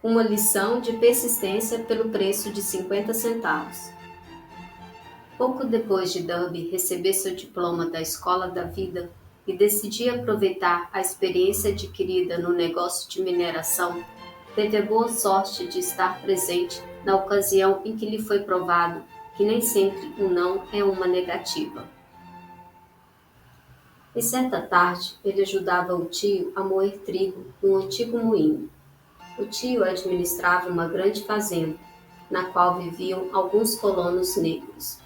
Uma lição de persistência pelo preço de 50 centavos. Pouco depois de Darby receber seu diploma da Escola da Vida e decidir aproveitar a experiência adquirida no negócio de mineração, teve a boa sorte de estar presente na ocasião em que lhe foi provado que nem sempre um não é uma negativa. E certa tarde, ele ajudava o tio a moer trigo num antigo moinho. O tio administrava uma grande fazenda, na qual viviam alguns colonos negros.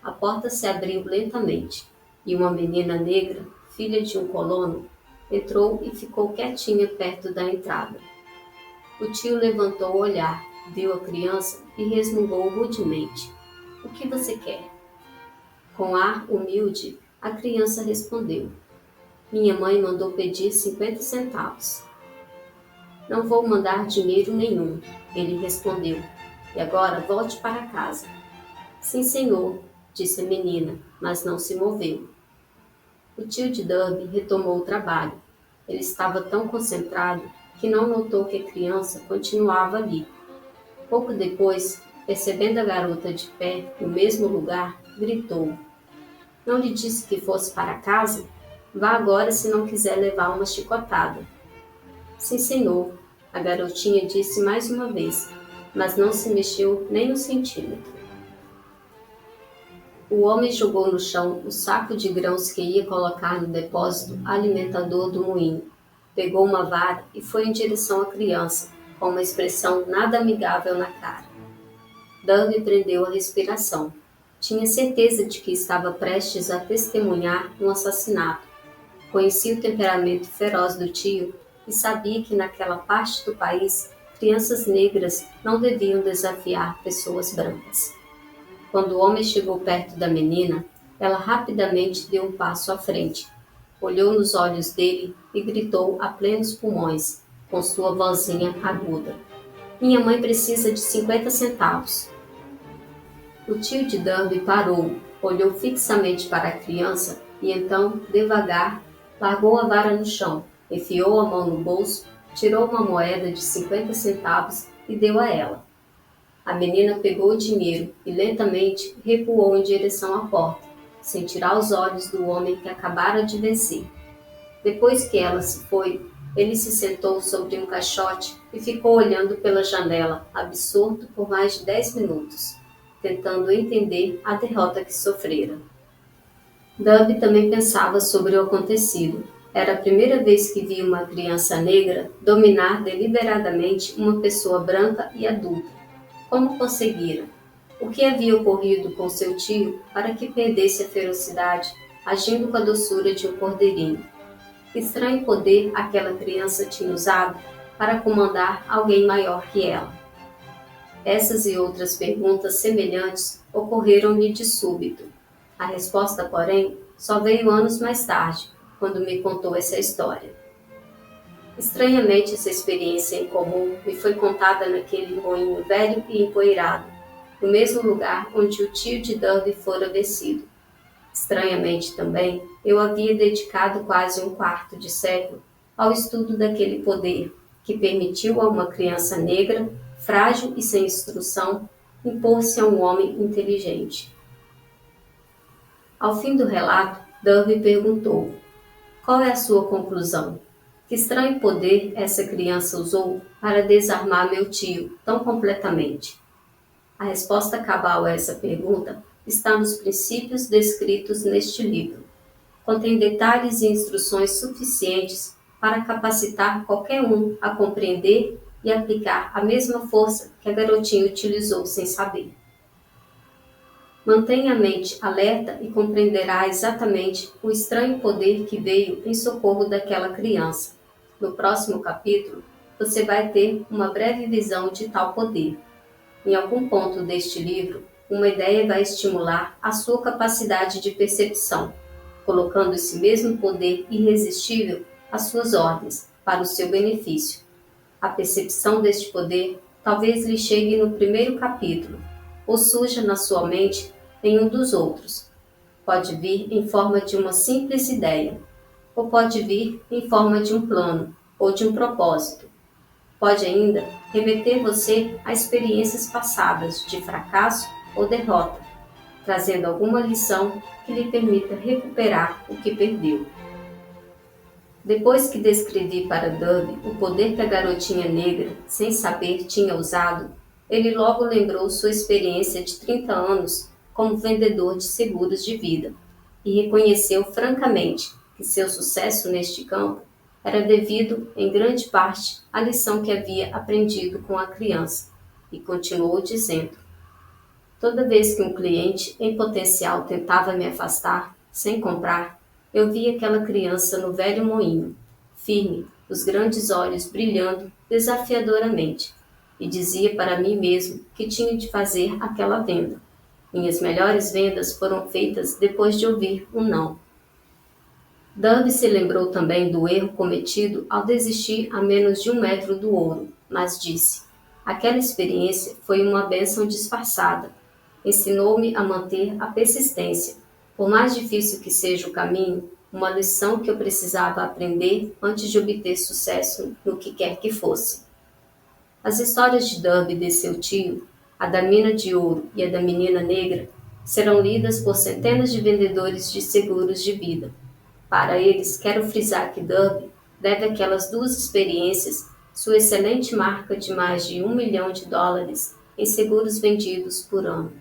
A porta se abriu lentamente, e uma menina negra, filha de um colono, entrou e ficou quietinha perto da entrada. O tio levantou o olhar, viu a criança e resmungou rudemente. "O que você quer?" Com ar humilde, a criança respondeu. "Minha mãe mandou pedir 50 centavos." "Não vou mandar dinheiro nenhum," ele respondeu. "E agora volte para casa." "Sim, senhor," disse a menina, mas não se moveu. O tio de Darby retomou o trabalho. Ele estava tão concentrado que não notou que a criança continuava ali. Pouco depois, percebendo a garota de pé no mesmo lugar, gritou. "Não lhe disse que fosse para casa? Vá agora se não quiser levar uma chicotada." "Sim, senhor," a garotinha disse mais uma vez, mas não se mexeu nem um centímetro. O homem jogou no chão o saco de grãos que ia colocar no depósito alimentador do moinho. Pegou uma vara e foi em direção à criança, com uma expressão nada amigável na cara. Darby prendeu a respiração. Tinha certeza de que estava prestes a testemunhar um assassinato. Conhecia o temperamento feroz do tio e sabia que naquela parte do país crianças negras não deviam desafiar pessoas brancas. Quando o homem chegou perto da menina, ela rapidamente deu um passo à frente, olhou nos olhos dele e gritou a plenos pulmões, com sua vozinha aguda. "Minha mãe precisa de 50 centavos." O tio de Darby parou, olhou fixamente para a criança e então, devagar, largou a vara no chão, enfiou a mão no bolso, tirou uma moeda de 50 centavos e deu a ela. A menina pegou o dinheiro e lentamente recuou em direção à porta, sem tirar os olhos do homem que acabara de vencer. Depois que ela se foi, ele se sentou sobre um caixote e ficou olhando pela janela, absorto por mais de 10 minutos, tentando entender a derrota que sofrera. Darby também pensava sobre o acontecido. Era a primeira vez que via uma criança negra dominar deliberadamente uma pessoa branca e adulta. Como conseguira? O que havia ocorrido com seu tio para que perdesse a ferocidade, agindo com a doçura de um cordeirinho? Que estranho poder aquela criança tinha usado para comandar alguém maior que ela? Essas e outras perguntas semelhantes ocorreram-lhe de súbito. A resposta, porém, só veio anos mais tarde, quando me contou essa história. Estranhamente, essa experiência em comum me foi contada naquele moinho velho e empoeirado, no mesmo lugar onde o tio de Darby fora vencido. Estranhamente também, eu havia dedicado quase um quarto de século ao estudo daquele poder que permitiu a uma criança negra, frágil e sem instrução, impor-se a um homem inteligente. Ao fim do relato, Darby perguntou: "Qual é a sua conclusão? Que estranho poder essa criança usou para desarmar meu tio tão completamente?" A resposta cabal a essa pergunta está nos princípios descritos neste livro. Contém detalhes e instruções suficientes para capacitar qualquer um a compreender e aplicar a mesma força que a garotinha utilizou sem saber. Mantenha a mente alerta e compreenderá exatamente o estranho poder que veio em socorro daquela criança. No próximo capítulo, você vai ter uma breve visão de tal poder. Em algum ponto deste livro, uma ideia vai estimular a sua capacidade de percepção, colocando esse mesmo poder irresistível às suas ordens, para o seu benefício. A percepção deste poder talvez lhe chegue no primeiro capítulo, ou surja na sua mente em um dos outros. Pode vir em forma de uma simples ideia, ou pode vir em forma de um plano ou de um propósito. pode ainda remeter você a experiências passadas de fracasso ou derrota, trazendo alguma lição que lhe permita recuperar o que perdeu. Depois que descrevi para Dub o poder que a garotinha negra, sem saber, tinha usado, ele logo lembrou sua experiência de 30 anos como vendedor de seguros de vida e reconheceu francamente que seu sucesso neste campo era devido, em grande parte, à lição que havia aprendido com a criança, e continuou dizendo: toda vez que um cliente em potencial tentava me afastar, sem comprar, eu via aquela criança no velho moinho, firme, os grandes olhos brilhando desafiadoramente, e dizia para mim mesmo que tinha de fazer aquela venda. Minhas melhores vendas foram feitas depois de ouvir um não. Dub se lembrou também do erro cometido ao desistir a menos de 1 metro do ouro, mas disse: aquela experiência foi uma bênção disfarçada. Ensinou-me a manter a persistência. Por mais difícil que seja o caminho, uma lição que eu precisava aprender antes de obter sucesso no que quer que fosse. As histórias de Dub e de seu tio, a da mina de ouro e a da menina negra, serão lidas por centenas de vendedores de seguros de vida. Para eles, quero frisar que Dub deve àquelas duas experiências sua excelente marca de mais de US$ 1 milhão em seguros vendidos por ano.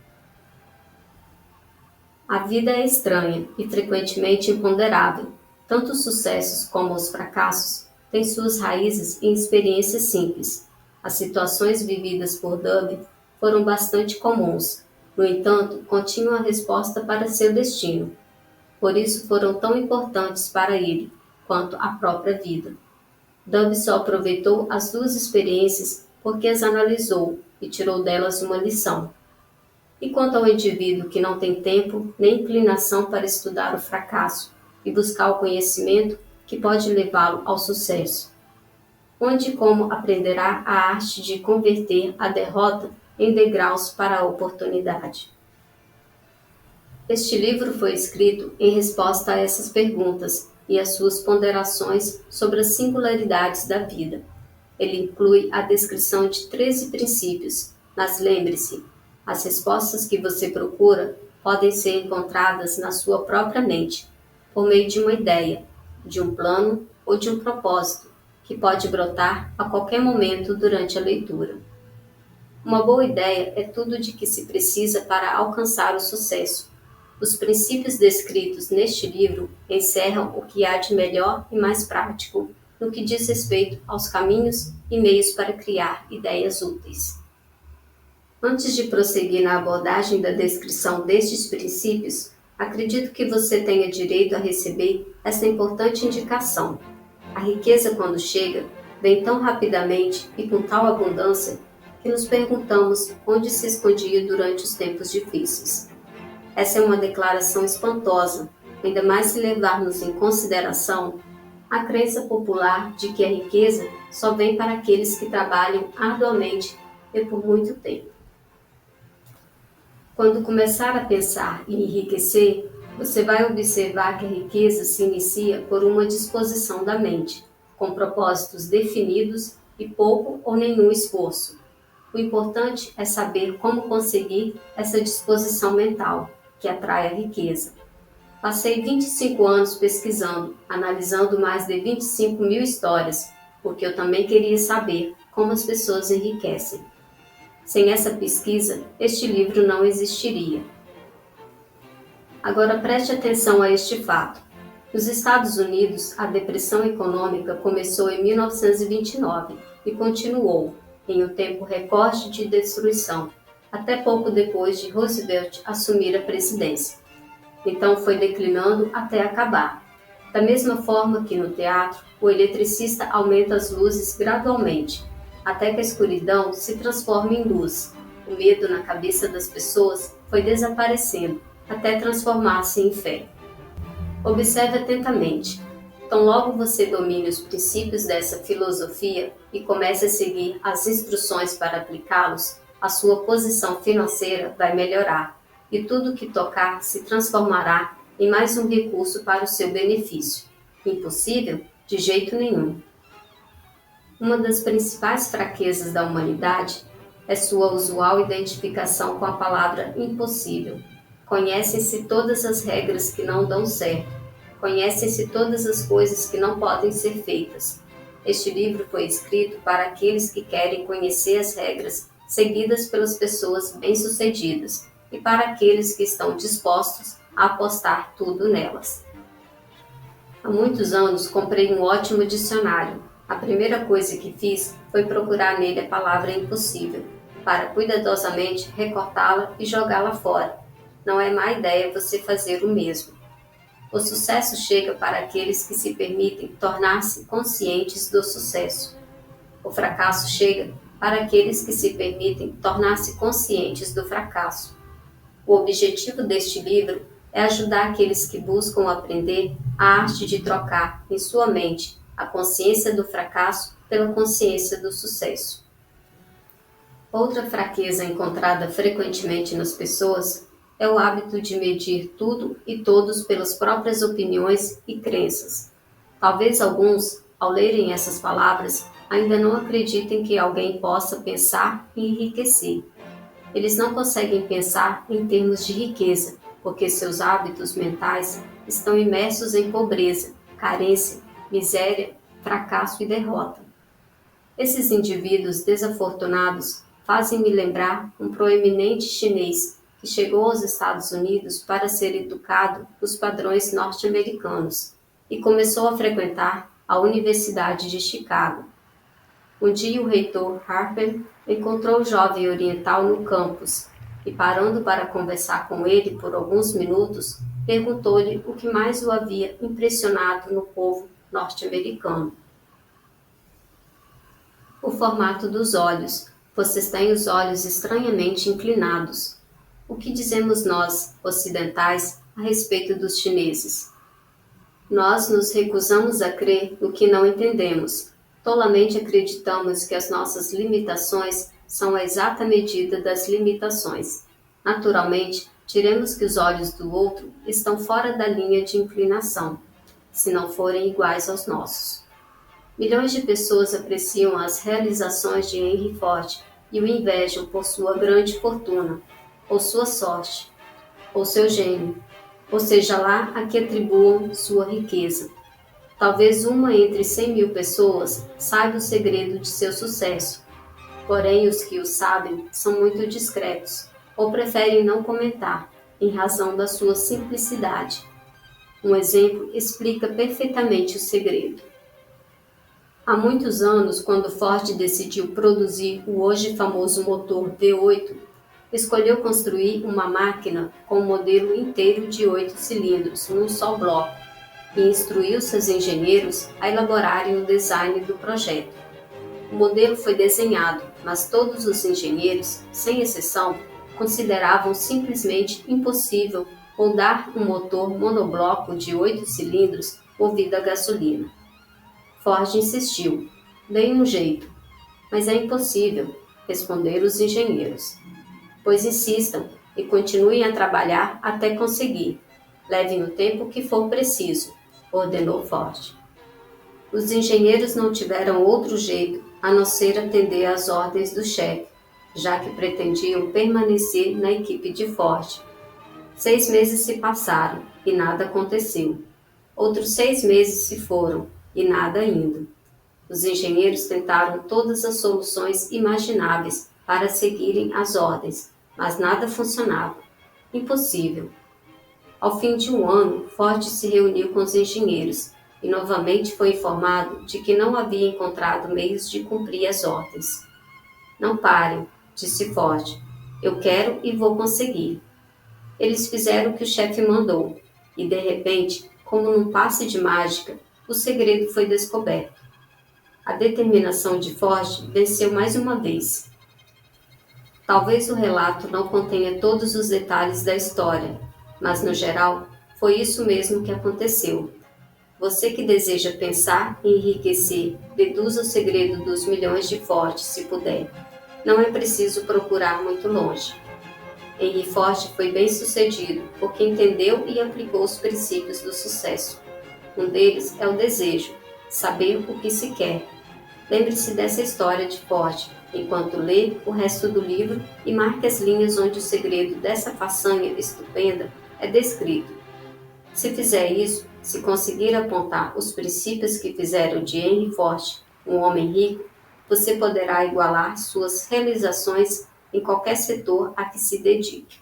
A vida é estranha e frequentemente imponderável. Tanto os sucessos como os fracassos têm suas raízes em experiências simples. As situações vividas por Dub foram bastante comuns. No entanto, continham a resposta para seu destino. Por isso foram tão importantes para ele, quanto a própria vida. Dub só aproveitou as duas experiências porque as analisou e tirou delas uma lição. E quanto ao indivíduo que não tem tempo nem inclinação para estudar o fracasso e buscar o conhecimento que pode levá-lo ao sucesso? Onde e como aprenderá a arte de converter a derrota em degraus para a oportunidade? Este livro foi escrito em resposta a essas perguntas e às suas ponderações sobre as singularidades da vida. Ele inclui a descrição de 13 princípios, mas lembre-se, as respostas que você procura podem ser encontradas na sua própria mente, por meio de uma ideia, de um plano ou de um propósito, que pode brotar a qualquer momento durante a leitura. Uma boa ideia é tudo de que se precisa para alcançar o sucesso. Os princípios descritos neste livro encerram o que há de melhor e mais prático no que diz respeito aos caminhos e meios para criar ideias úteis. Antes de prosseguir na abordagem da descrição destes princípios, acredito que você tenha direito a receber esta importante indicação. A riqueza, quando chega, vem tão rapidamente e com tal abundância que nos perguntamos onde se escondia durante os tempos difíceis. Essa é uma declaração espantosa, ainda mais se levarmos em consideração a crença popular de que a riqueza só vem para aqueles que trabalham arduamente e por muito tempo. Quando começar a pensar em enriquecer, você vai observar que a riqueza se inicia por uma disposição da mente, com propósitos definidos e pouco ou nenhum esforço. O importante é saber como conseguir essa disposição mental, que atrai a riqueza. Passei 25 anos pesquisando, analisando mais de 25 mil histórias, porque eu também queria saber como as pessoas enriquecem. Sem essa pesquisa, este livro não existiria. Agora preste atenção a este fato. Nos Estados Unidos, a depressão econômica começou em 1929 e continuou, em um tempo recorde de destruição, até pouco depois de Roosevelt assumir a presidência. Então foi declinando até acabar. Da mesma forma que no teatro, o eletricista aumenta as luzes gradualmente, até que a escuridão se transforma em luz. O medo na cabeça das pessoas foi desaparecendo, até transformar-se em fé. Observe atentamente. Tão logo você domine os princípios dessa filosofia e comece a seguir as instruções para aplicá-los, a sua posição financeira vai melhorar e tudo que tocar se transformará em mais um recurso para o seu benefício. Impossível? De jeito nenhum. Uma das principais fraquezas da humanidade é sua usual identificação com a palavra impossível. Conhecem-se todas as regras que não dão certo. Conhecem-se todas as coisas que não podem ser feitas. Este livro foi escrito para aqueles que querem conhecer as regras seguidas pelas pessoas bem-sucedidas e para aqueles que estão dispostos a apostar tudo nelas. Há muitos anos comprei um ótimo dicionário. A primeira coisa que fiz foi procurar nele a palavra impossível, para cuidadosamente recortá-la e jogá-la fora. Não é má ideia você fazer o mesmo. O sucesso chega para aqueles que se permitem tornar-se conscientes do sucesso. O fracasso chega para aqueles que se permitem tornar-se conscientes do fracasso. O objetivo deste livro é ajudar aqueles que buscam aprender a arte de trocar em sua mente a consciência do fracasso pela consciência do sucesso. Outra fraqueza encontrada frequentemente nas pessoas é o hábito de medir tudo e todos pelas próprias opiniões e crenças. Talvez alguns, ao lerem essas palavras, ainda não acreditem que alguém possa pensar e enriquecer. Eles não conseguem pensar em termos de riqueza, porque seus hábitos mentais estão imersos em pobreza, carência, miséria, fracasso e derrota. Esses indivíduos desafortunados fazem-me lembrar um proeminente chinês que chegou aos Estados Unidos para ser educado nos padrões norte-americanos e começou a frequentar a Universidade de Chicago. Um dia o reitor Harper encontrou o jovem oriental no campus e, parando para conversar com ele por alguns minutos, perguntou-lhe o que mais o havia impressionado no povo norte-americano. O formato dos olhos. Vocês têm os olhos estranhamente inclinados. O que dizemos nós, ocidentais, a respeito dos chineses? Nós nos recusamos a crer no que não entendemos. Tolamente acreditamos que as nossas limitações são a exata medida das limitações. Naturalmente, diremos que os olhos do outro estão fora da linha de inclinação, se não forem iguais aos nossos. Milhões de pessoas apreciam as realizações de Henry Ford e o invejam por sua grande fortuna, ou sua sorte, ou seu gênio, ou seja lá a que atribuam sua riqueza. Talvez uma entre 100.000 pessoas saiba o segredo de seu sucesso, porém os que o sabem são muito discretos, ou preferem não comentar, em razão da sua simplicidade. Um exemplo explica perfeitamente o segredo. Há muitos anos, quando Ford decidiu produzir o hoje famoso motor V8, escolheu construir uma máquina com um modelo inteiro de 8 cilindros num só bloco e instruiu seus engenheiros a elaborarem o design do projeto. O modelo foi desenhado, mas todos os engenheiros, sem exceção, consideravam simplesmente impossível rodar um motor monobloco de 8 cilindros movido a gasolina. Ford insistiu. Dei um jeito. Mas é impossível, responderam os engenheiros. Pois insistam e continuem a trabalhar até conseguir. Levem o tempo que for preciso, ordenou Ford. Os engenheiros não tiveram outro jeito a não ser atender às ordens do chefe, já que pretendiam permanecer na equipe de Ford. 6 meses se passaram e nada aconteceu. Outros 6 meses se foram e nada ainda. Os engenheiros tentaram todas as soluções imagináveis para seguirem as ordens, mas nada funcionava. Impossível. Ao fim de um ano, Ford se reuniu com os engenheiros e novamente foi informado de que não havia encontrado meios de cumprir as ordens. Não parem, disse Ford. Eu quero e vou conseguir. Eles fizeram o que o chefe mandou e, de repente, como num passe de mágica, o segredo foi descoberto. A determinação de Ford venceu mais uma vez. Talvez o relato não contenha todos os detalhes da história, mas, no geral, foi isso mesmo que aconteceu. Você que deseja pensar e enriquecer, deduza o segredo dos milhões de Ford, se puder. Não é preciso procurar muito longe. Henry Ford foi bem-sucedido porque entendeu e aplicou os princípios do sucesso. Um deles é o desejo, saber o que se quer. Lembre-se dessa história de Ford enquanto lê o resto do livro e marque as linhas onde o segredo dessa façanha estupenda é descrito. Se fizer isso, se conseguir apontar os princípios que fizeram de Henry Ford um homem rico, você poderá igualar suas realizações em qualquer setor a que se dedique.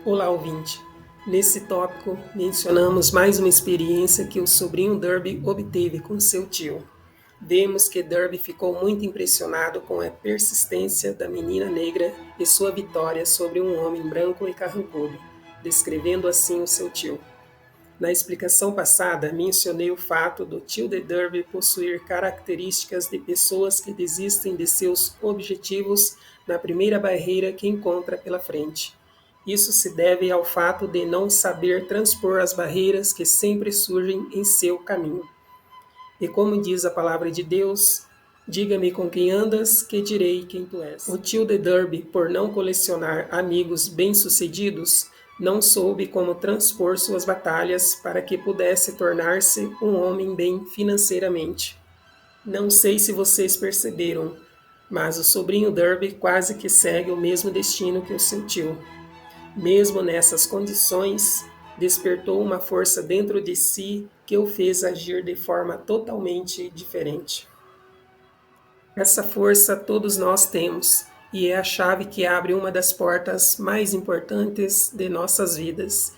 Olá, ouvinte! Nesse tópico, mencionamos mais uma experiência que o sobrinho Derby obteve com seu tio. Vemos que Derby ficou muito impressionado com a persistência da menina negra e sua vitória sobre um homem branco e carrancudo, descrevendo assim o seu tio. Na explicação passada, mencionei o fato do tio de Derby possuir características de pessoas que desistem de seus objetivos na primeira barreira que encontra pela frente. Isso se deve ao fato de não saber transpor as barreiras que sempre surgem em seu caminho. E como diz a palavra de Deus, diga-me com quem andas, que direi quem tu és. O tio de Derby, por não colecionar amigos bem-sucedidos, não soube como transpor suas batalhas para que pudesse tornar-se um homem bem financeiramente. Não sei se vocês perceberam, mas o sobrinho Derby quase que segue o mesmo destino que o seu tio. Mesmo nessas condições, despertou uma força dentro de si que o fez agir de forma totalmente diferente. Essa força todos nós temos, e é a chave que abre uma das portas mais importantes de nossas vidas.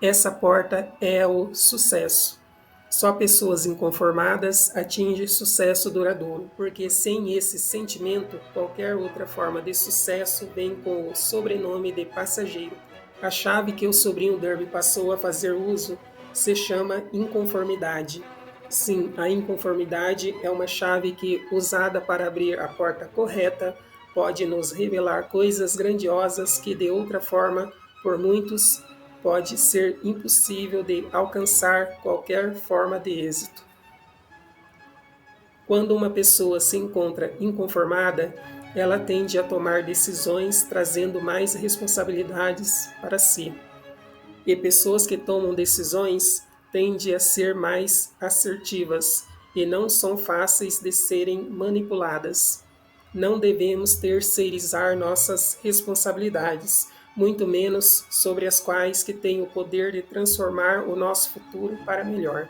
Essa porta é o sucesso. Só pessoas inconformadas atingem sucesso duradouro, porque sem esse sentimento, qualquer outra forma de sucesso vem com o sobrenome de passageiro. A chave que o sobrinho Derby passou a fazer uso se chama inconformidade. Sim, a inconformidade é uma chave que, usada para abrir a porta correta, pode nos revelar coisas grandiosas que de outra forma, por muitos, pode ser impossível de alcançar qualquer forma de êxito. Quando uma pessoa se encontra inconformada, ela tende a tomar decisões trazendo mais responsabilidades para si. E pessoas que tomam decisões tendem a ser mais assertivas e não são fáceis de serem manipuladas. Não devemos terceirizar nossas responsabilidades, muito menos sobre as quais que têm o poder de transformar o nosso futuro para melhor.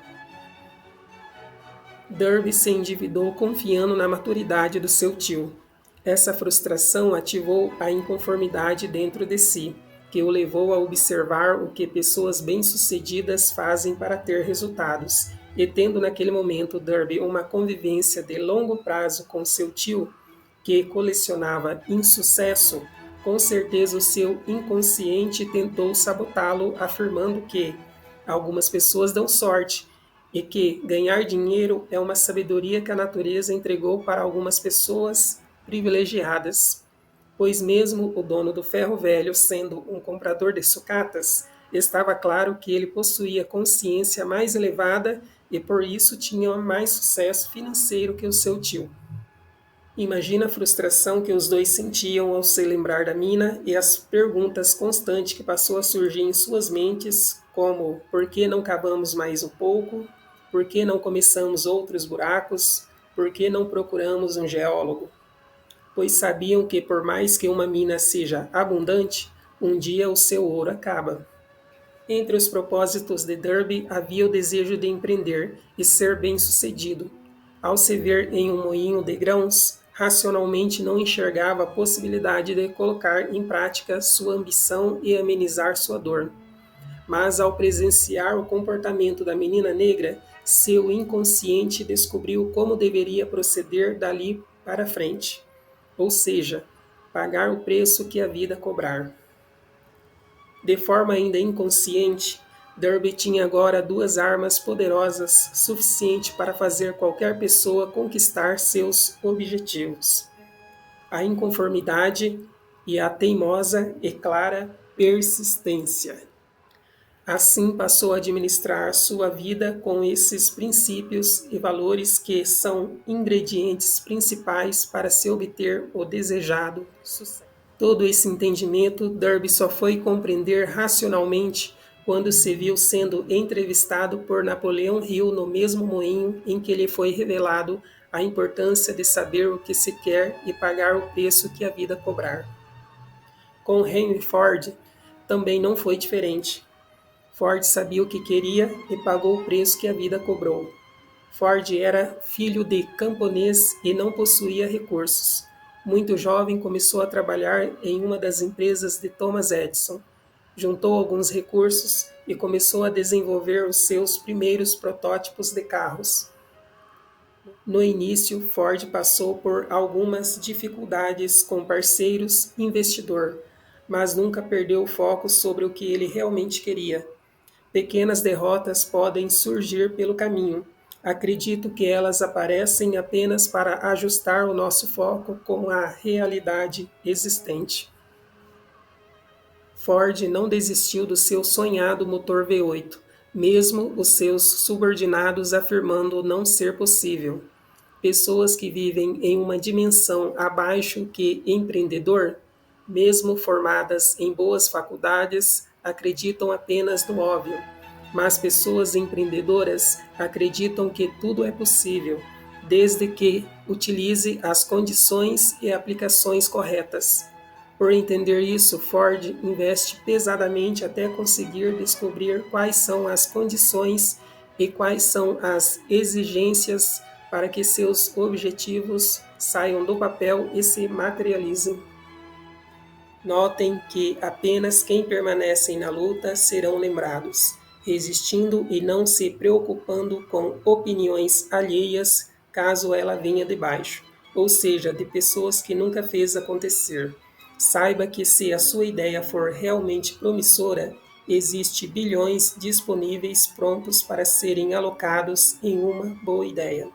Derby se endividou confiando na maturidade do seu tio. Essa frustração ativou a inconformidade dentro de si, que o levou a observar o que pessoas bem-sucedidas fazem para ter resultados. E tendo naquele momento Derby uma convivência de longo prazo com seu tio, que colecionava insucesso, com certeza o seu inconsciente tentou sabotá-lo, afirmando que algumas pessoas dão sorte e que ganhar dinheiro é uma sabedoria que a natureza entregou para algumas pessoas privilegiadas. Pois mesmo o dono do ferro velho, sendo um comprador de sucatas, estava claro que ele possuía consciência mais elevada e por isso tinha mais sucesso financeiro que o seu tio. Imagina a frustração que os dois sentiam ao se lembrar da mina e as perguntas constantes que passou a surgir em suas mentes, como por que não cavamos mais um pouco? Por que não começamos outros buracos? Por que não procuramos um geólogo? Pois sabiam que por mais que uma mina seja abundante, um dia o seu ouro acaba. Entre os propósitos de Derby havia o desejo de empreender e ser bem-sucedido. Ao se ver em um moinho de grãos, racionalmente não enxergava a possibilidade de colocar em prática sua ambição e amenizar sua dor. Mas ao presenciar o comportamento da menina negra, seu inconsciente descobriu como deveria proceder dali para frente, ou seja, pagar o preço que a vida cobrar. De forma ainda inconsciente, Derby tinha agora duas armas poderosas suficientes para fazer qualquer pessoa conquistar seus objetivos: a inconformidade e a teimosa e clara persistência. Assim passou a administrar sua vida com esses princípios e valores que são ingredientes principais para se obter o desejado sucesso. Todo esse entendimento Derby só foi compreender racionalmente quando se viu sendo entrevistado por Napoleão Hill no mesmo moinho em que lhe foi revelado a importância de saber o que se quer e pagar o preço que a vida cobrar. Com Henry Ford também não foi diferente. Ford sabia o que queria e pagou o preço que a vida cobrou. Ford era filho de camponês e não possuía recursos. Muito jovem, começou a trabalhar em uma das empresas de Thomas Edison. Juntou alguns recursos e começou a desenvolver os seus primeiros protótipos de carros. No início, Ford passou por algumas dificuldades com parceiros e investidor, mas nunca perdeu o foco sobre o que ele realmente queria. Pequenas derrotas podem surgir pelo caminho. Acredito que elas aparecem apenas para ajustar o nosso foco com a realidade existente. Ford não desistiu do seu sonhado motor V8, mesmo os seus subordinados afirmando não ser possível. Pessoas que vivem em uma dimensão abaixo que empreendedor, mesmo formadas em boas faculdades, acreditam apenas no óbvio. Mas pessoas empreendedoras acreditam que tudo é possível, desde que utilize as condições e aplicações corretas. Por entender isso, Ford investe pesadamente até conseguir descobrir quais são as condições e quais são as exigências para que seus objetivos saiam do papel e se materializem. Notem que apenas quem permanece na luta serão lembrados, resistindo e não se preocupando com opiniões alheias, caso ela venha de baixo, ou seja, de pessoas que nunca fez acontecer. Saiba que se a sua ideia for realmente promissora, existe bilhões disponíveis prontos para serem alocados em uma boa ideia.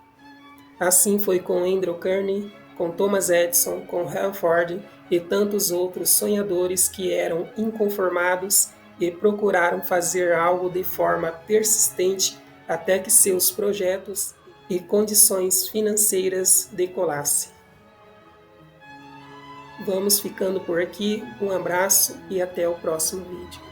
Assim foi com Andrew Carnegie, com Thomas Edison, com Henry Ford e tantos outros sonhadores que eram inconformados e procuraram fazer algo de forma persistente até que seus projetos e condições financeiras decolassem. Vamos ficando por aqui, um abraço e até o próximo vídeo.